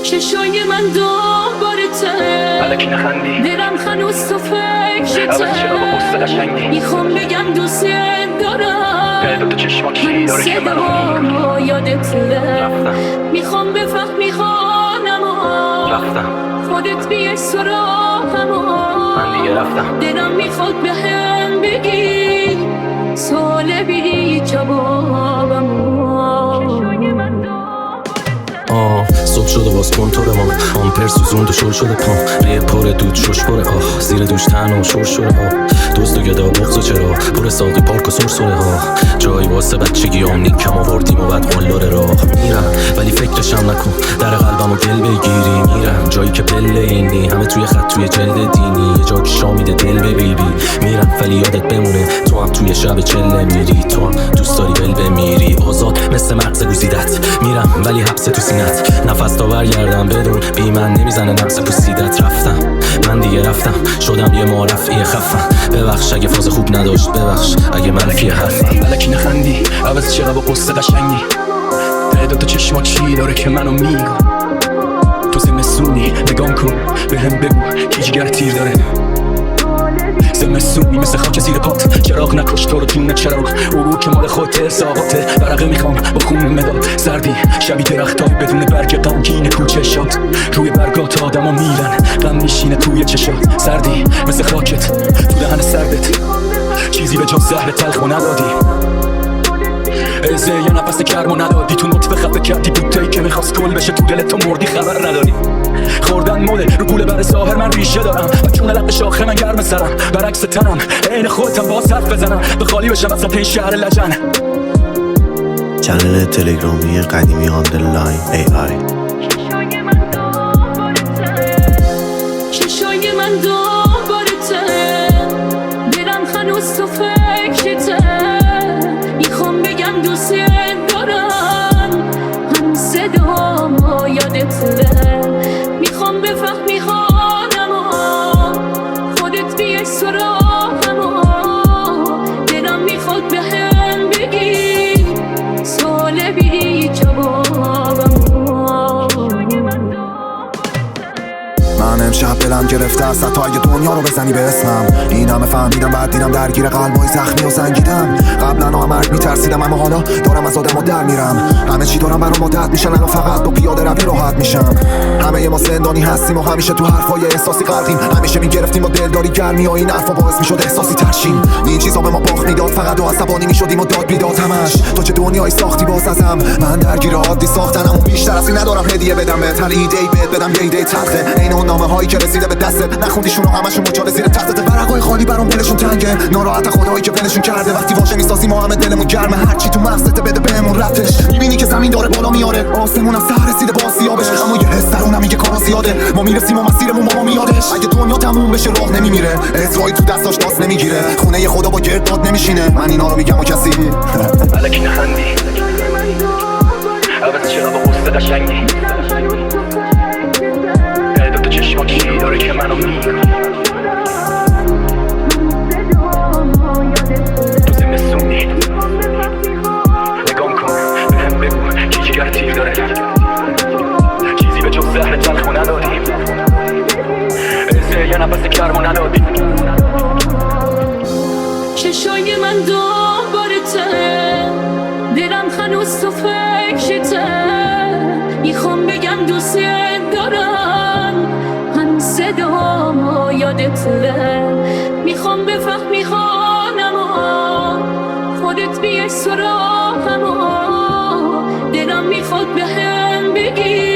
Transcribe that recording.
چشای من دوبارته الکی نخندی دلم هنوز تو فکرته عوض چرا با قصه قشنگی میخوام بگم دوست دارم دو تا چشما کی داره که منو صدامو یادته رفتم میخوام بفهمی خانمو رفتم خودت بیای سراغمو من دیگه رفتم دلم میخواد به هم بگی سوال بی جوابمو صبح شده باز کنتور ما آمپر سوزوند و شل شده پام ریه پر دود شش پره زیر دوش تنها و شور شده دوست و گدا بغض و چرا پر ساقی پارک و سرسره جایی واسه بچگی نیکم آوردیم و بعد قلاره راه میرم ولی فکرشم نکن در قلبم و دل بگیری میرم جایی که پله اینی همه توی خط توی جلد دینی یه جا که شامیده دل به بیبی میرم ولی یادت بمونه تو هم توی شب چله میری تو هم دوست داری ول بمیری آزاد مثل مغز گوزیدت میرم ولی حبس تو سینت نفس تا برگردم بدون بی من نمیزنه نقص پوسیدت رفتم من دیگه رفتم شدم یه معرفی خفم ببخش اگه فاز خوب نداشت ببخش اگه منفی حرفم الکی نخندی عوض چرا با قصه قشنگی دو تا چشما چی داره که منو میگو تو زمستونی نگام کن به هم بگو کی جگر تیر داره زمستونی مثل خاک زیر پات چراغ نکش تو رو جون چراغ او که مال خودت ساقاته برقه میخوام با خون مداد سردی شبیه درختای بدون برگ غمگین کوچه شاد روی برگات آدما میرن غم میشینه توی چشات سردی مثل خاکت تو دهن سردت چیزی به جز زهر تلخ و ندادی ازه یه نفس گرم و ندادی تو نطفه خفه کردی بوتهی که میخواست کل بشه تو دلت تو مردی خبر نداری خوردن مده رو گوله بر ظاهر من ریشه دارم و چون لق شاخه من گرم سرم برعکس تنم عین خودتم باز حرف بزنم به خالی بشم از این شهر لجن چنل تلگرامی قدیمی آندرلاین AI چشای من دوبارته دلم هنوز تو فکرته میخوام بگم دوست دارم هم صدامو یادته میخوام بفهمی خانمو خودت بیای سراغمو دلم میخواد به هم بگی سوال بی جوابمو من امشب دلم گرفته از ستای دنیا رو بزنی به اسمم این همه فهمیدم بعد دیدم درگیر قلبای زخمی و سنگیدم قبلا مرگ میترسیدم اما حالا دارم از آدم و در میرم همه چی دارم برام عادت میشن الان فقط با پیاده روی راحت میشم همه ما زندانی هستیم و همیشه تو حرفای احساسی غرقیم همیشه میگرفتیم با دلداری گرمی و این حرفا باعث میشد احساسی ترشیم این چیزا به ما باخت میداد فقط و عصبانی میشدیم و داد میداد همش تو چه دنیایی ساختی باز ازم من درگیر عادی ساختنم و بیشتر از این ندارم هدیه بدم بهت هر ایده بهت بدم یه ایده تلخه عین اون نامه هایی که رسیده به دستت نخوندیشون و همشون مچاله زیر تختت ورقای خالی برام دلشون تنگه ناراحت خدایی که ولشون کرده وقتی واژه میسازیم ما همه دلمون گرمه هرچی تو مغزت بده بهمون ربطش میبینی که زمین داره بالا میاره آسمون از سر رسیده با سیابش اما یه حس درونم میگه کارا زیاده ما میرسیم و مسیرمون با ما میادش اگه دنیا تموم بشه راه نمیمیره اسرائیل تو دستاش داس نمیگیره خونه خدا با گرداد نمیشینه من اینا رو میگم و کسی الکی نخندی عوض چرا با قصه قشنگی دو تا چشما کی داره که منو میگو تو زمستونی نگام کن به هم بگو کی جگر تیر داره چیزی به جز زهر تلخ و ندادی ازه یه نفس گرم و ندادی چشای من دوبارته دلم هنوز تو فکرته میخوام بگم دوست دارم هم صدامو یادته میخوام بفهمی خانمو خودت بیای سراغمو دلم میخواد به هم بگی